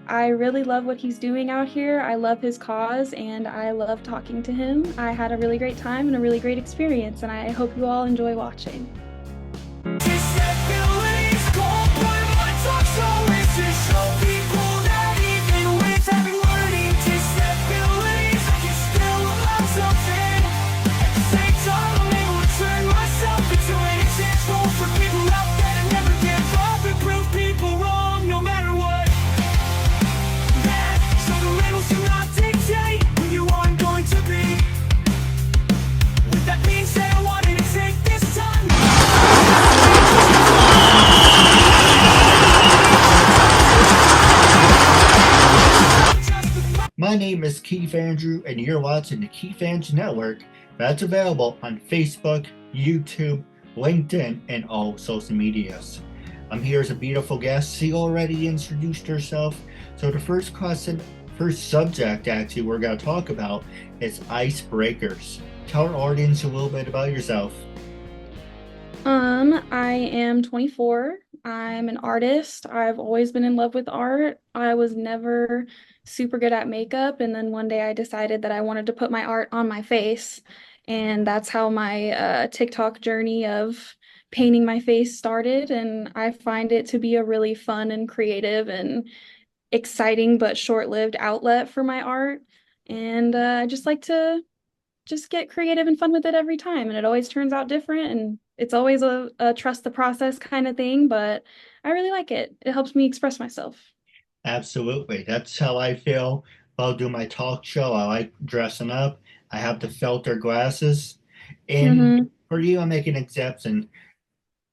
I really love what he's doing out here. I love his cause and I love talking to him. I had a really great time and a really great experience, and I hope you all enjoy watching. My name is Keith Andrew, and you're watching the Keith Andrew Network. That's available on Facebook, YouTube, LinkedIn, and all social medias. I'm here as a beautiful guest. She already introduced herself. So the first subject actually we're going to talk about is icebreakers. Tell our audience a little bit about yourself. I am 24. I'm an artist. I've always been in love with art. I was never super good at makeup, and then one day I decided that I wanted to put my art on my face, and that's how my TikTok journey of painting my face started. And I find it to be a really fun and creative and exciting but short-lived outlet for my art. And I just like to just get creative and fun with it every time. And it always turns out different. And it's always a trust the process kind of thing. But I really like it. It helps me express myself. Absolutely. That's how I feel about doing my talk show. I like dressing up. I have the filter glasses. And Mm-hmm. for you, I'm making an exception.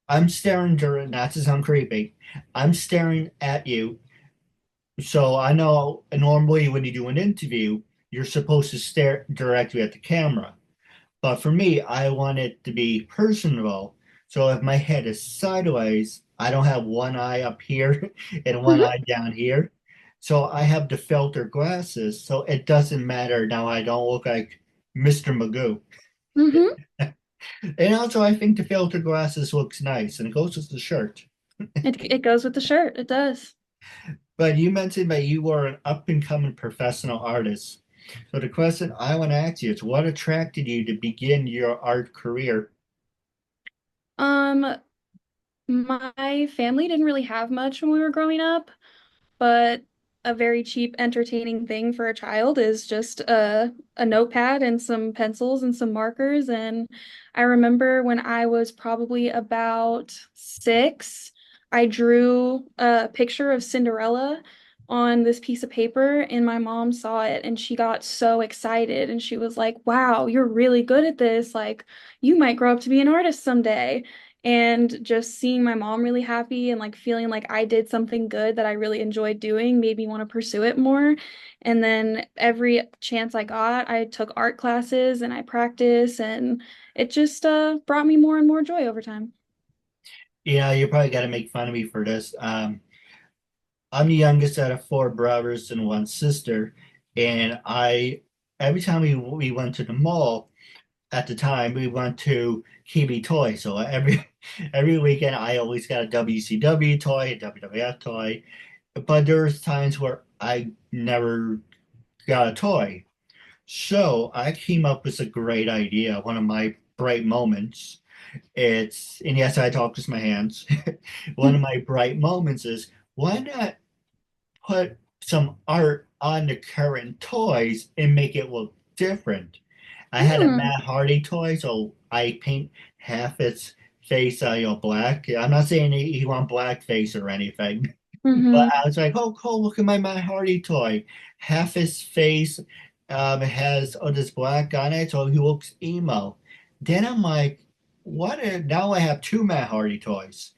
I'm staring during, not to sound creepy, I'm staring at you. So I know normally when you do an interview, you're supposed to stare directly at the camera. But for me, I want it to be personal. So if my head is sideways, I don't have one eye up here and one eye down here. So I have the filter glasses, so it doesn't matter now. I don't look like Mr. Magoo. Mm-hmm. And also, I think the filter glasses looks nice and it goes with the shirt. It goes with the shirt. It does. But you mentioned that you were an up and coming professional artist. So the question I want to ask you is what attracted you to begin your art career? Um, my family didn't really have much when we were growing up, but a very cheap, entertaining thing for a child is just a notepad and some pencils and some markers. And I remember when I was probably about 6, I drew a picture of Cinderella on this piece of paper, and my mom saw it and she got so excited and she was like, "Wow, you're really good at this. Like, you might grow up to be an artist someday." And just seeing my mom really happy and like feeling like I did something good that I really enjoyed doing made me want to pursue it more. And then every chance I got, I took art classes and I practiced, and it just brought me more and more joy over time. Yeah, you probably got to make fun of me for this. I'm the youngest out of four brothers and one sister, and every time we went to the mall at the time we went to KB Toy. So every weekend I always got a WCW toy, a WWF toy, but there's times where I never got a toy. So I came up with a great idea. One of my bright moments. And yes, I talk with my hands. One of my bright moments is why not put some art on the current toys and make it look different. I had a Hmm. Matt Hardy toy, so I paint half its face, black. I'm not saying he want black face or anything, but Mm-hmm. I was like, oh, cool, look at my Matt Hardy toy. Half his face has this black on it, so he looks emo. Then I'm like, what if now I have two Matt Hardy toys?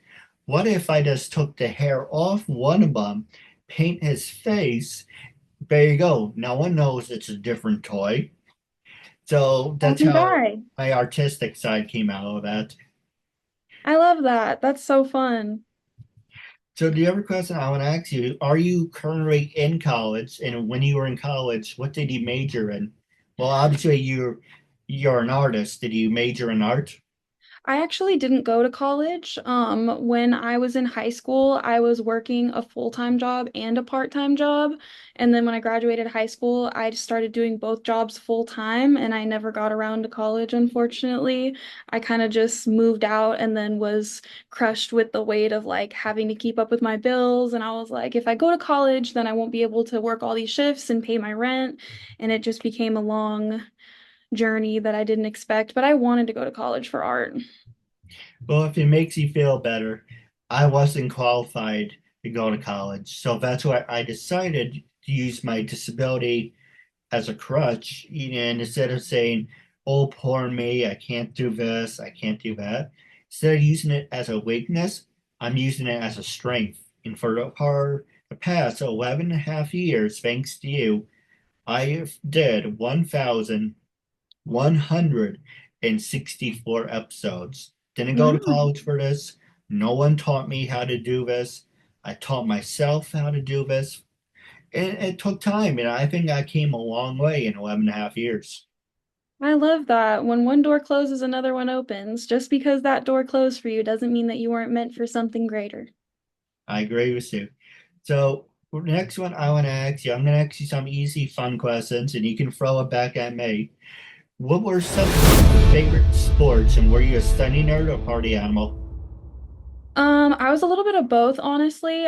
What if I just took the hair off one of them, paint his face? There you go. No one knows it's a different toy. So that's Awesome how guy. my artistic side came out of that. I love that. That's so fun. So the other question I want to ask you, are you currently in college? And when you were in college, what did you major in? Well, obviously you're an artist. Did you major in art? I actually didn't go to college. When I was in high school, I was working a full-time job and a part-time job. And then when I graduated high school, I just started doing both jobs full-time, and I never got around to college, unfortunately. I kind of just moved out and then was crushed with the weight of like having to keep up with my bills. And I was like, if I go to college, then I won't be able to work all these shifts and pay my rent. And it just became a long journey that I didn't expect, but I wanted to go to college for art. Well, if it makes you feel better, I wasn't qualified to go to college. So that's why I decided to use my disability as a crutch. And instead of saying, oh, poor me, I can't do this, I can't do that, instead of using it as a weakness, I'm using it as a strength. And for the past 11 and a half years, thanks to you, I did 1,164 episodes. Didn't go to Wow. college for this. No one taught me how to do this. I taught myself how to do this. And it took time. And I think I came a long way in 11 and a half years. I love that. When one door closes, another one opens. Just because that door closed for you doesn't mean that you weren't meant for something greater. I agree with you. So, for the next one I want to ask you, I'm going to ask you some easy, fun questions, and you can throw it back at me. What were some of your favorite sports, and were you a study nerd or party animal? I was a little bit of both, honestly.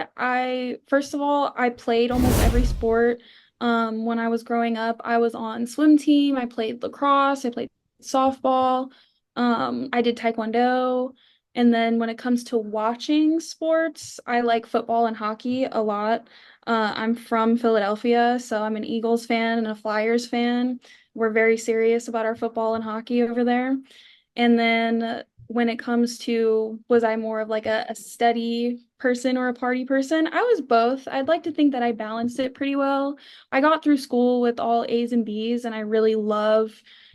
First of all, I played almost every sport. When I was growing up, I was on swim team, I played lacrosse, I played softball, I did taekwondo. And then when it comes to watching sports, I like football and hockey a lot. I'm from Philadelphia, so I'm an Eagles fan and a Flyers fan. We're very serious about our football and hockey over there. And then when it comes to was I more of like a steady person or a party person, I was both. I'd like to think that I balanced it pretty well. I got through school with all A's and B's, and I really love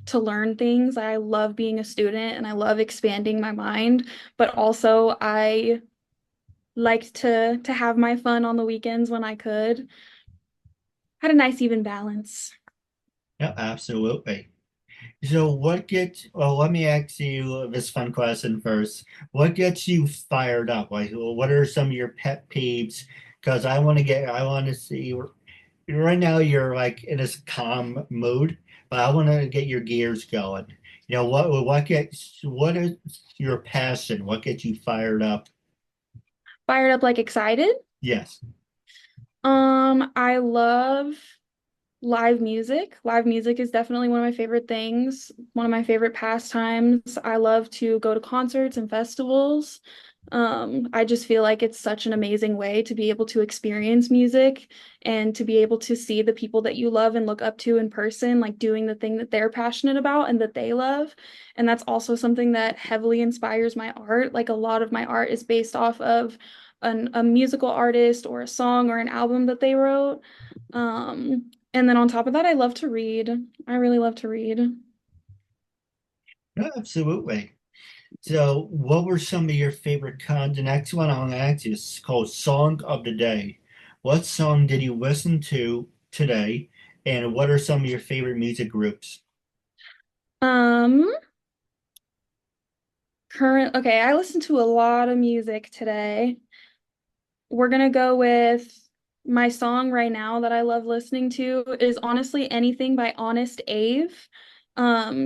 to learn things. I love being a student and I love expanding my mind, but also I liked to have my fun on the weekends when I could. Had a nice even balance. Yeah, absolutely. So well, let me ask you this fun question first. What gets you fired up? Like, what are some of your pet peeves? Because I want to see, right now you're like in this calm mood, but I want to get your gears going. What is your passion? What gets you fired up? Fired up like excited. Yes. I love live music. Live music is definitely one of my favorite things, one of my favorite pastimes. I love to go to concerts and festivals. I just feel like it's such an amazing way to be able to experience music and to be able to see the people that you love and look up to in person, like doing the thing that they're passionate about and that they love. And that's also something that heavily inspires my art. Like a lot of my art is based off of a musical artist or a song or an album that they wrote. And then on top of that, I love to read. I really love to read. No, absolutely. So, what were some of your favorite The next one I'm going to ask you is called Song of the Day. What song did you listen to today, and what are some of your favorite music groups? Um, okay, I listened to a lot of music today. We're gonna go with my song right now that I love listening to is honestly anything by Honest Ave.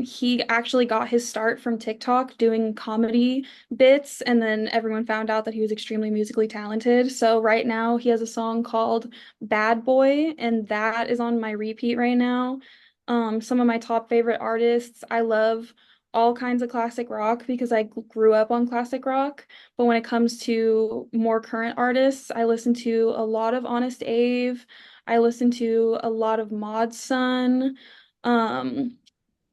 He actually got his start from TikTok doing comedy bits, and then everyone found out that he was extremely musically talented. So right now he has a song called Bad Boy, and that is on my repeat right now. Some of my top favorite artists, I love all kinds of classic rock because I grew up on classic rock. But when it comes to more current artists, I listen to a lot of Honest Ave. I listen to a lot of Mod Sun, um,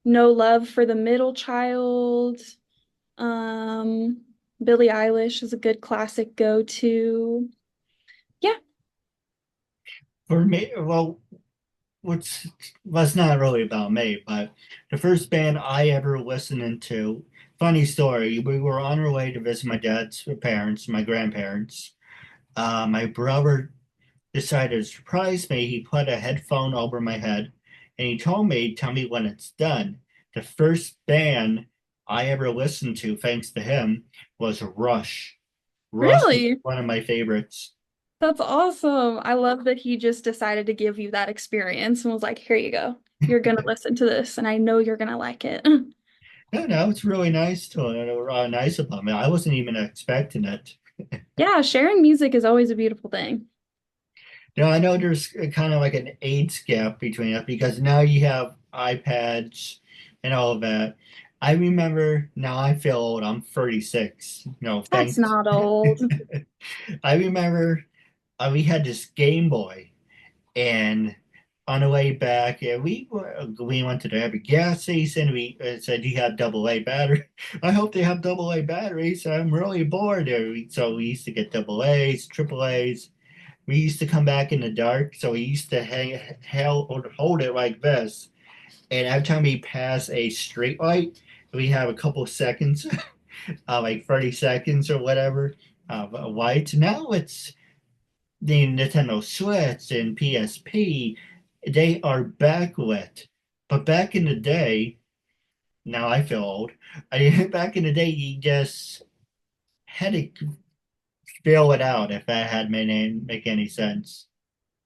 No Love for the Middle Child. Um, Billie Eilish is a good classic go-to. Yeah. For me, well, what's was not really about me, but the first band I ever listened to, funny story, we were on our way to visit my dad's parents, my grandparents. My brother decided to surprise me. He put a headphone over my head and he told me, tell me when it's done. The first band I ever listened to, thanks to him, was Rush. Rush is Really? one of my favorites. That's awesome. I love that he just decided to give you that experience and was like, here you go. You're gonna listen to this, and I know you're gonna like it. No, no, it's really nice to nice of him. I wasn't even expecting it. Yeah, sharing music is always a beautiful thing. Now I know there's kind of like an age gap between us because now you have iPads and all of that. I remember now I feel old. I'm 36. No, That's thanks. not old. I remember we had this Game Boy, and on the way back, we went to every gas station. We said, "Do you have double A battery?" I hope they have double A batteries. I'm really bored. So we used to get double A's, triple A's. We used to come back in the dark, so we used to hold it like this. And every time we pass a street light, we have a couple of seconds, like 30 seconds or whatever, of light. Now it's the Nintendo Switch and PSP, they are backlit. But back in the day, now I feel old. Back in the day, you just had to fill it out if that had make any sense.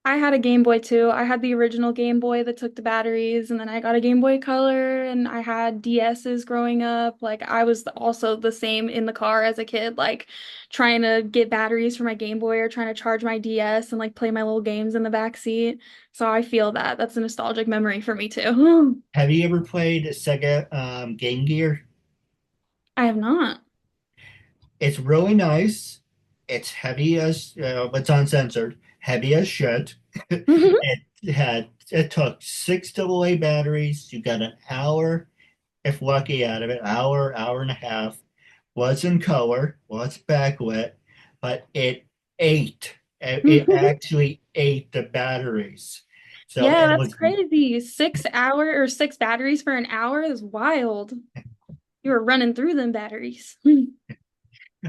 I had a Game Boy too. I had the original Game Boy that took the batteries, and then I got a Game Boy Color, and I had DSs growing up. Like, I was also the same in the car as a kid, like trying to get batteries for my Game Boy or trying to charge my DS and like play my little games in the back seat. So I feel that. That's a nostalgic memory for me too. Have you ever played Sega Game Gear? I have not. It's really nice. It's heavy as, it's uncensored, heavy as shit. It took six AA batteries. You got an hour if lucky out of it, hour and a half, was in color, was backlit, but it ate. It actually ate the batteries. So Yeah, it that's was, crazy. 6 hour or six batteries for an hour is wild. You were running through them batteries.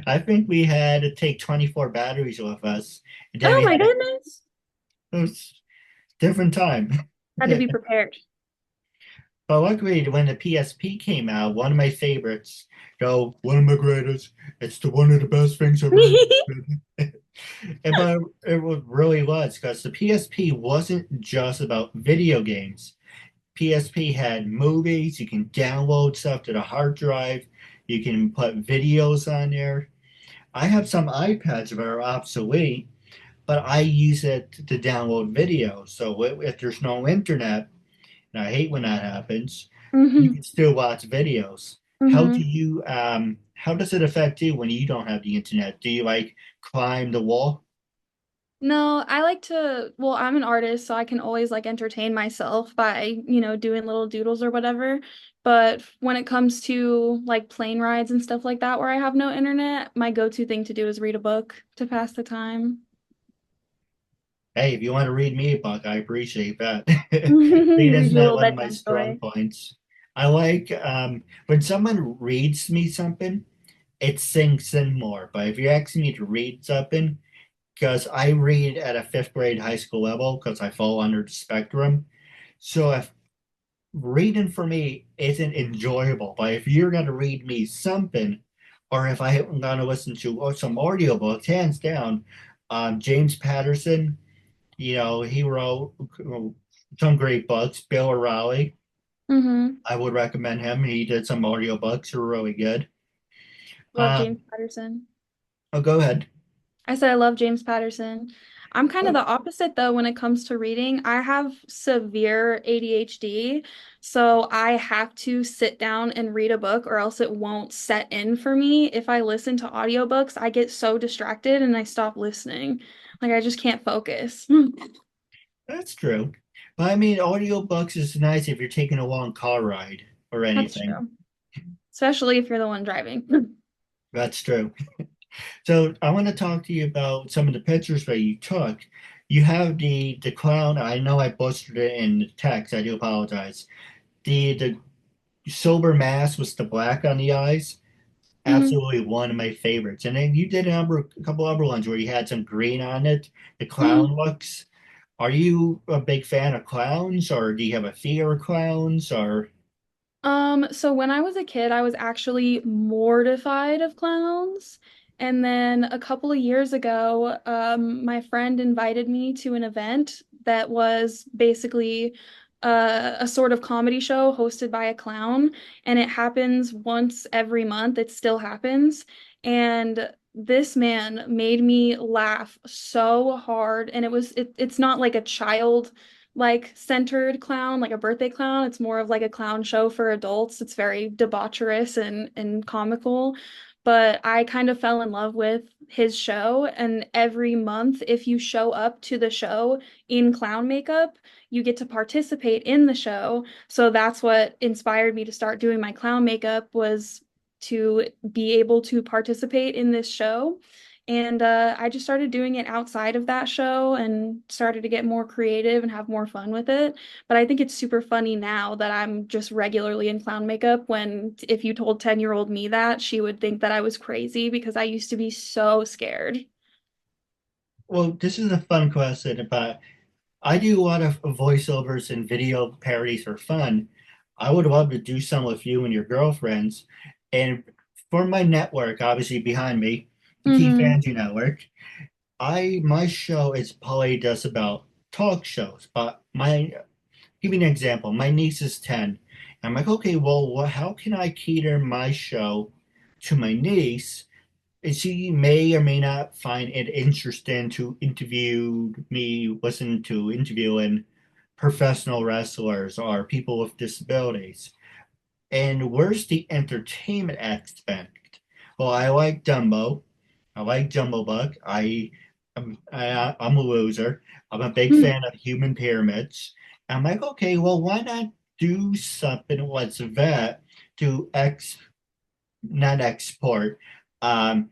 I think we had to take 24 batteries with us. And then Oh we my had a, goodness. it was different time. Had to be prepared. But luckily, when the PSP came out, one of my favorites, one of my greatest, it's the one of the best things ever invented. But really was because the PSP wasn't just about video games. PSP had movies, you can download stuff to the hard drive, you can put videos on there. I have some iPads that are obsolete, but I use it to download videos. So if there's no internet, and I hate when that happens, you Hmm. can still watch videos. Hmm. How does it affect you when you don't have the internet? Do you like climb the wall? No, I like to, well, I'm an artist, so I can always like entertain myself by, doing little doodles or whatever. But when it comes to like plane rides and stuff like that where I have no internet, my go-to thing to do is read a book to pass the time. Hey, if you want to read me a book, I appreciate that. Read Reading's your not little one of my bedtime strong story. points. I like when someone reads me something, it sinks in more. But if you're asking me to read something, because I read at a fifth grade high school level because I fall under the spectrum. So if reading for me isn't enjoyable, but if you're going to read me something, or if I'm going to listen to some audiobooks, hands down, James Patterson, he wrote some great books. Bill O'Reilly, Hmm. I would recommend him. He did some audiobooks who are really good. Love James Um, Patterson. oh, go ahead. I said I love James Patterson. I'm kind of the opposite though when it comes to reading. I have severe ADHD, so I have to sit down and read a book or else it won't set in for me. If I listen to audiobooks, I get so distracted and I stop listening. Like I just can't focus. That's true. But I mean, audiobooks is nice if you're taking a long car ride or That's anything. true. Especially if you're the one driving. That's true. So I want to talk to you about some of the pictures that you took. You have the clown. I know I butchered it in the text. I do apologize. The silver mask with the black on the eyes. Hmm. Absolutely one of my favorites. And then you did a couple other ones where you had some green on it. The clown Hmm. looks. Are you a big fan of clowns, or do you have a fear of clowns, or? So when I was a kid, I was actually mortified of clowns. And then a couple of years ago, my friend invited me to an event that was basically a sort of comedy show hosted by a clown. And it happens once every month. It still happens. And this man made me laugh so hard. And it's not like a child like centered clown, like a birthday clown. It's more of like a clown show for adults. It's very debaucherous and comical. But I kind of fell in love with his show. And every month, if you show up to the show in clown makeup, you get to participate in the show. So that's what inspired me to start doing my clown makeup was to be able to participate in this show. And I just started doing it outside of that show and started to get more creative and have more fun with it. But I think it's super funny now that I'm just regularly in clown makeup when if you told 10-year-old me that, she would think that I was crazy because I used to be so scared. Well, this is a fun question, but I do a lot of voiceovers and video parodies for fun. I would love to do some with you and your girlfriends. And for my network, obviously behind me, the Keith Hmm. Andrew Network, my show is probably just about talk shows. But my give me an example. My niece is 10. I'm like, okay, well, how can I cater my show to my niece? And she may or may not find it interesting to listen to interviewing professional wrestlers or people with disabilities. And where's the entertainment aspect? Well, I like Dumbo. I like Jumbo Buck. I'm a loser. I'm a big fan of human pyramids. I'm like, okay, well, why not do something what's that to not export, um,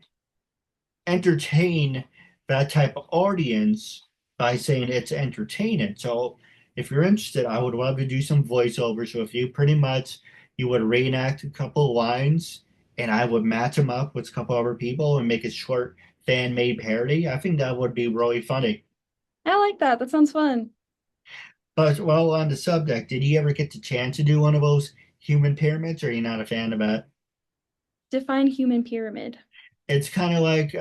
entertain that type of audience by saying it's entertaining. So if you're interested, I would love to do some voiceovers with you. Pretty much, you would reenact a couple of lines, and I would match them up with a couple other people and make a short fan-made parody. I think that would be really funny. I like that. That sounds fun. But while on the subject, did you ever get the chance to do one of those human pyramids, or are you not a fan of that? Define human pyramid. It's kind of like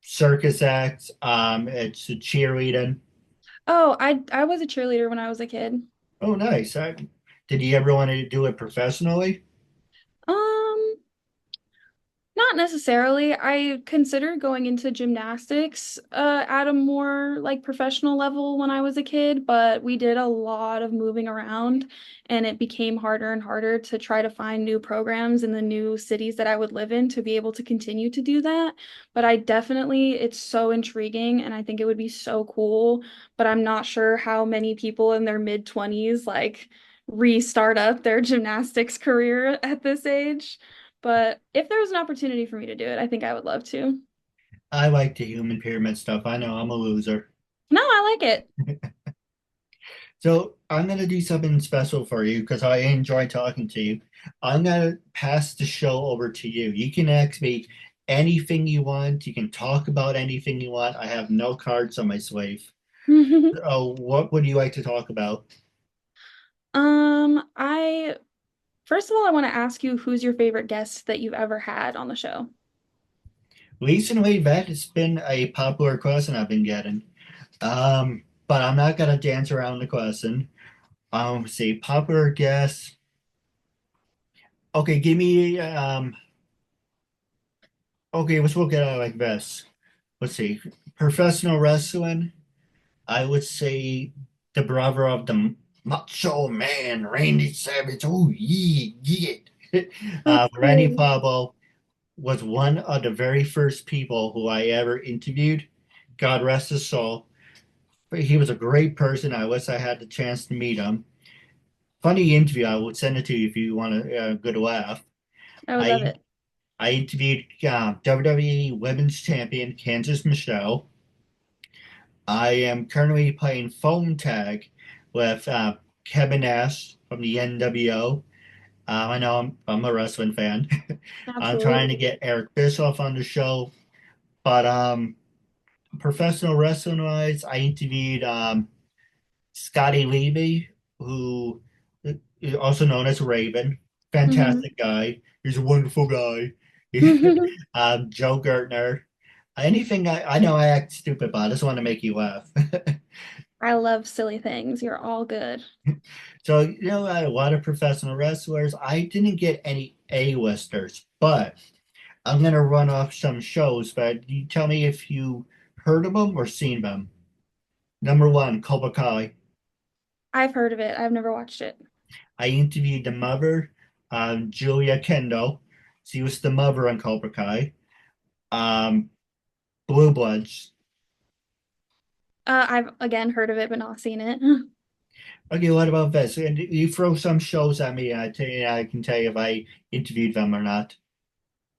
circus acts. It's a cheerleading. Oh, I was a cheerleader when I was a kid. Oh, nice. Did you ever want to do it professionally? Um, Not necessarily. I considered going into gymnastics at a more like professional level when I was a kid, but we did a lot of moving around and it became harder and harder to try to find new programs in the new cities that I would live in to be able to continue to do that. But I definitely, it's so intriguing and I think it would be so cool, but I'm not sure how many people in their mid 20s like restart up their gymnastics career at this age. But if there was an opportunity for me to do it, I think I would love to. I like the human pyramid stuff. I know I'm a loser. No, I like it. So I'm going to do something special for you because I enjoy talking to you. I'm going to pass the show over to you. You can ask me anything you want. You can talk about anything you want. I have no cards on my sleeve. Oh, what would you like to talk about? I first of all, I want to ask you who's your favorite guest that you've ever had on the show? Recently, that has been a popular question I've been getting. But I'm not going to dance around the question. See, popular guess. Okay, give me okay, let's look at it like this. Let's see. Professional wrestling, I would say the brother of the Macho Man, Randy Savage. Oh, yeah. That's Randy cool. Pablo was one of the very first people who I ever interviewed. God rest his soul. But he was a great person. I wish I had the chance to meet him. Funny interview. I would send it to you if you want a good laugh. I would love I it. I interviewed WWE Women's Champion Kansas Michelle. I am currently playing phone tag with Kevin Nash from the NWO. I know I'm a wrestling fan. I'm trying to Absolutely. get Eric Bischoff on the show, but professional wrestling wise, I interviewed Scotty Levy, who also known as Raven. Hmm. Fantastic guy. He's a wonderful guy. Joe Gertner. Anything I know I act stupid, but I just want to make you laugh. I love silly things. You're all good. So, a lot of professional wrestlers. I didn't get any A-listers, but I'm gonna run off some shows. But you tell me if you heard of them or seen them. Number one, Cobra Kai. I've heard of it. I've never watched it. I interviewed the mother, Julia Kendall. She was the mother on Cobra Kai. Um, Blue Bloods. I've again heard of it, but not seen it. Okay, what about this? And you throw some shows at me, and I can tell you if I interviewed them or not.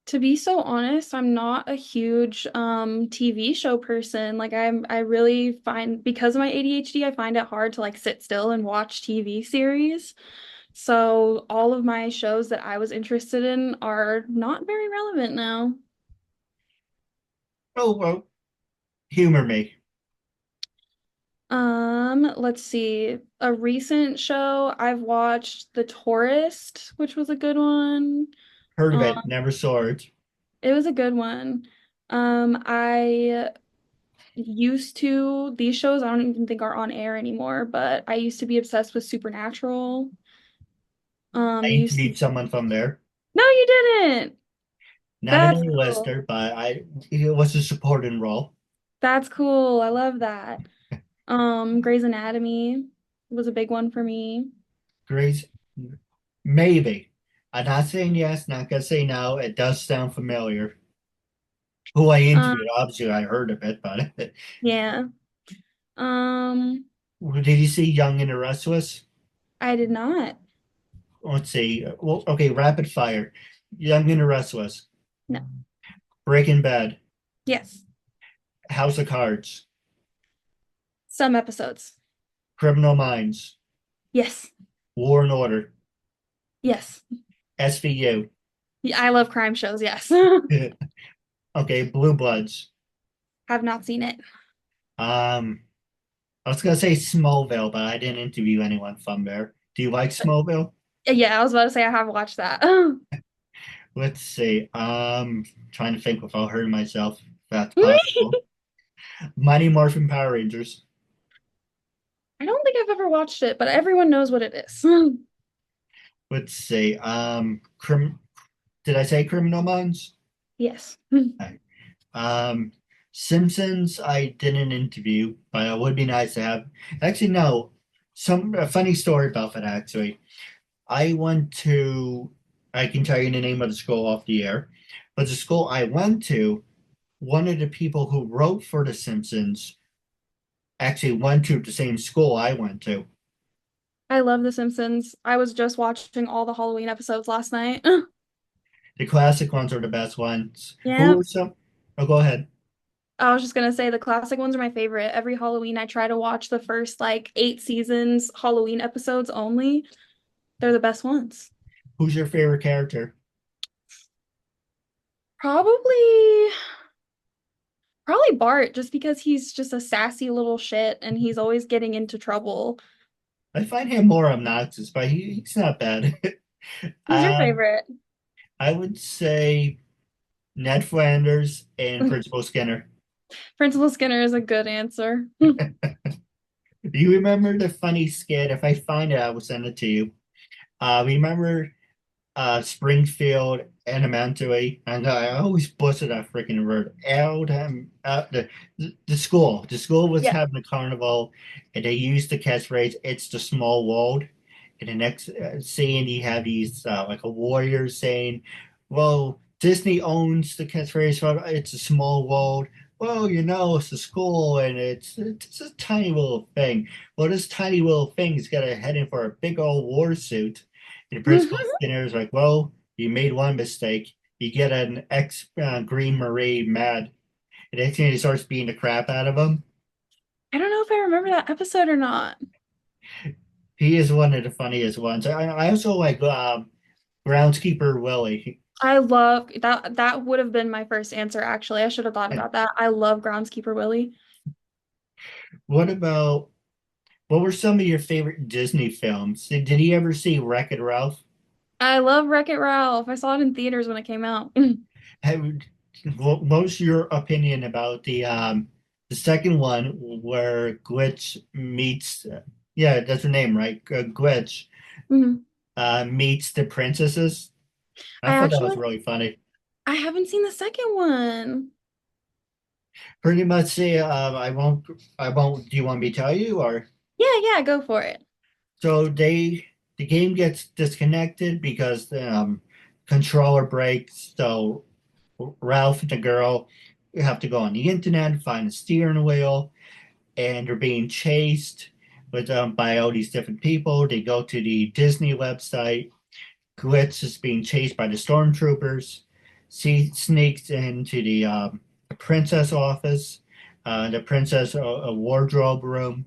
To be so honest, I'm not a huge TV show person. Like I really find because of my ADHD, I find it hard to like sit still and watch TV series. So all of my shows that I was interested in are not very relevant now. Oh, well, humor me. Let's see. A recent show I've watched The Tourist, which was a good one. Heard of Um, it, never saw it. it was a good one. I used to, these shows I don't even think are on air anymore, but I used to be obsessed with Supernatural. I Used to, interviewed someone from there. no, you didn't. Not an That's cool. A-lister, but it was a supporting role. That's cool. I love that. Grey's Anatomy was a big one for me. Grace, maybe. I'm not saying yes, not gonna say no. It does sound familiar. Who I Um, interviewed, obviously I heard of it, but yeah. Um, did you see Young and the Restless? I did not. Let's see. Well, okay, rapid fire. Young and the Restless, No. Breaking Bad, Yes. House of Cards, Some episodes. Criminal Minds, Yes. War and Order, Yes. SVU. Yeah, I love crime shows. Yes. Okay, Blue Bloods. Have not seen it. Um, I was gonna say Smallville, but I didn't interview anyone from there. Do you like Smallville? Yeah, I was about to say I have watched that. Let's see. Trying to think without hurting myself, if that's possible. Mighty Morphin Power Rangers. I don't think I've ever watched it, but everyone knows what it is. Let's see. Did I say Criminal Minds? Yes. Okay. Um, Simpsons. I didn't interview, but it would be nice to have. Actually, no. A funny story about that. Actually, I went to. I can tell you the name of the school off the air, but the school I went to, one of the people who wrote for The Simpsons actually went to the same school I went to. I love The Simpsons. I was just watching all the Halloween episodes last night. The classic ones are the best ones. Who Yeah. are some? Oh, go ahead. I was just gonna say the classic ones are my favorite. Every Halloween, I try to watch the first like 8 seasons Halloween episodes only. They're the best ones. Who's your favorite character? Probably, probably Bart, just because he's just a sassy little shit and he's always getting into trouble. I find him more obnoxious, but he's not bad. Who's your um, favorite? I would say Ned Flanders and Principal Skinner. Principal Skinner is a good answer. Do you remember the funny skit? If I find it, I will send it to you. Remember Springfield Elementary, and I always busted that freaking word. The school was Yeah. having a carnival, and they used the catchphrase "It's the small world." In the next scene, you have these like a warrior saying, "Well, Disney owns the catchphrase for it's a small world." Well, it's a school and it's a tiny little thing. Well, this tiny little thing is got to head in for a big old war suit. And the principal Skinner is like, well, you made one mistake. You get an ex Green Marine mad. And next thing he starts beating the crap out of him. I don't know if I remember that episode or not. He is one of the funniest ones. I also like Groundskeeper Willie. I love that. That would have been my first answer, actually. I should have thought about that. I love Groundskeeper Willie. What about What were some of your favorite Disney films? Did you ever see Wreck-It Ralph? I love Wreck-It Ralph. I saw it in theaters when it came out. Have, what was your opinion about the second one where Glitch meets yeah, that's her name, right? Glitch Mhm. meets the princesses. I I thought that was actually really funny. I haven't seen the second one. Pretty much, I won't. Do you want me to tell you, or Yeah, yeah, go for it. so the game gets disconnected because the controller breaks. So Ralph and the girl have to go on the internet, find a steering wheel, and they're being chased by all these different people. They go to the Disney website. Glitch is being chased by the stormtroopers. She sneaks into the princess office, the princess wardrobe room,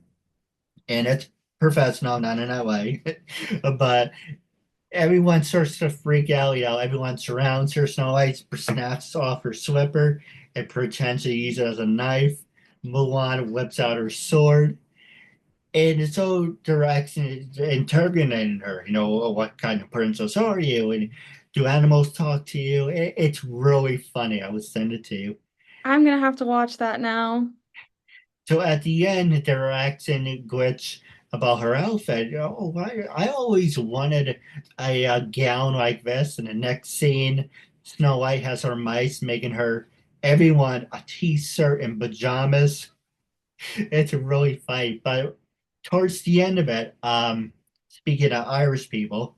and it's professional, not in that way. But everyone starts to freak out. Everyone surrounds her. Snow White snaps off her slipper and pretends to use it as a knife. Mulan whips out her sword. And it's so direct and interrogating her, what kind of princess are you? And do animals talk to you? It's really funny. I would send it to you. I'm gonna have to watch that now. So at the end, they're asking Glitch about her outfit. Oh, I always wanted a gown like this. And the next scene, Snow White has her mice making her everyone a t-shirt and pajamas. It's really funny. But towards the end of it, speaking of Irish people,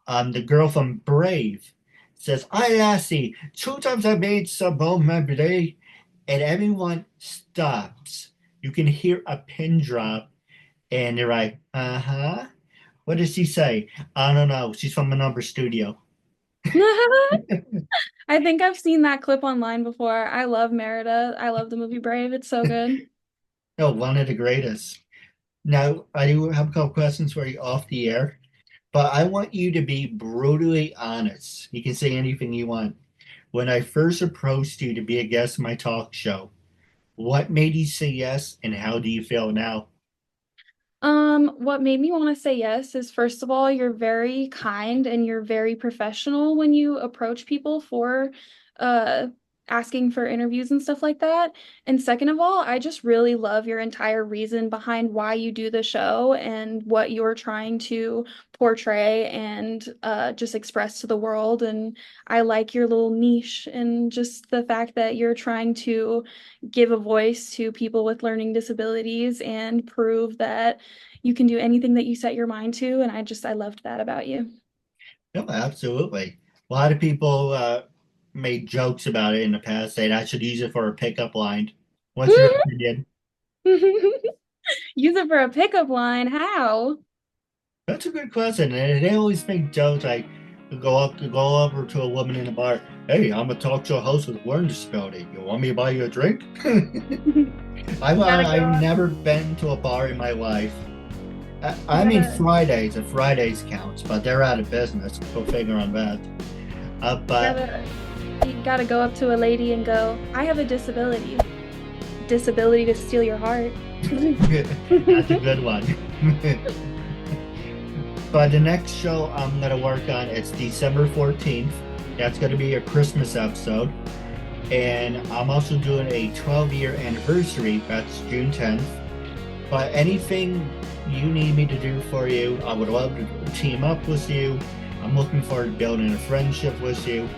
the girl from Brave says, "I lassie, sometimes I made some home every day," and everyone stops. You can hear a pin drop, and they're like, "Uh-huh." What does she say? I don't know. She's from a number studio. I think I've seen that clip online before. I love Merida. I love the movie Brave. It's so good. No, one of the greatest. Now, I do have a couple questions for you off the air, but I want you to be brutally honest. You can say anything you want. When I first approached you to be a guest on my talk show, what made you say yes, and how do you feel now? What made me want to say yes is first of all, you're very kind and you're very professional when you approach people for uh asking for interviews and stuff like that. And second of all, I just really love your entire reason behind why you do the show and what you're trying to portray and just express to the world. And I like your little niche and just the fact that you're trying to give a voice to people with learning disabilities and prove that you can do anything that you set your mind to. And I loved that about you. No, absolutely. A lot of people made jokes about it in the past, saying I should use it for a pickup line. What's your opinion? Use it for a pickup line. How? That's a good question. And they always make jokes like go over to a woman in a bar. Hey, I'm a talk show host with a learning disability. You want me to buy you a drink? Gotta I've go. never been to a bar in my life. You I mean gotta, Fridays, if Fridays counts, but they're out of business. Go figure on that. you But gotta, you gotta go up to a lady and go, I have a disability. Disability to steal your heart. that's a good one. But the next show I'm gonna work on is December 14th. That's gonna be a Christmas episode. And I'm also doing a 12-year anniversary. That's June 10th. But anything you need me to do for you, I would love to team up with you. I'm looking forward to building a friendship with you.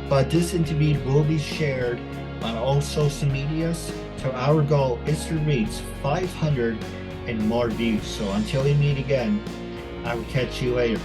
But this interview will be shared on all social medias. So our goal is to reach 500 and more views. So until we meet again, I will catch you later.